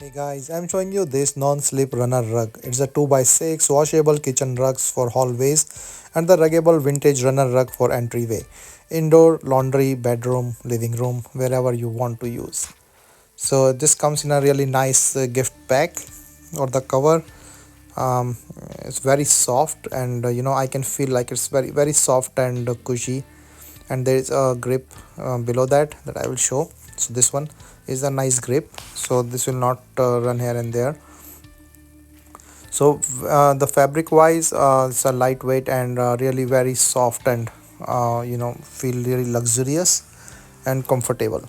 Hey guys, I'm showing you this non-slip runner rug. It's a 2 by 6 washable kitchen rugs for hallways and the ruggable vintage runner rug for entryway. Indoor, laundry, bedroom, living room, wherever you want to use. So this comes in a really nice gift pack or the cover. Um, it's very soft and I can feel like it's very soft and cushy, and there is a grip below that I will show. So this one is a nice grip, so this will not run here and there. So the fabric wise, it's a lightweight and really very soft and feel really luxurious and comfortable.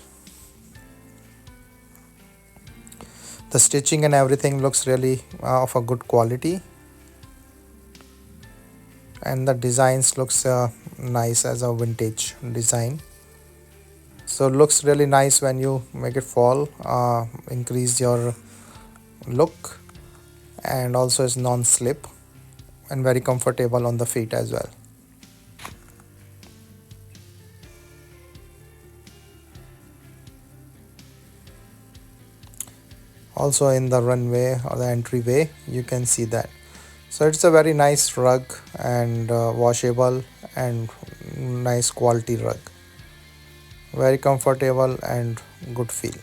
The stitching and everything looks really of a good quality, and the designs looks nice as a vintage design. So looks really nice when you make it fall, increase your look, and also is non-slip and very comfortable on the feet as well. Also in the runway or the entryway you can see that. So it's a very nice rug and washable and nice quality rug, very comfortable and good feel.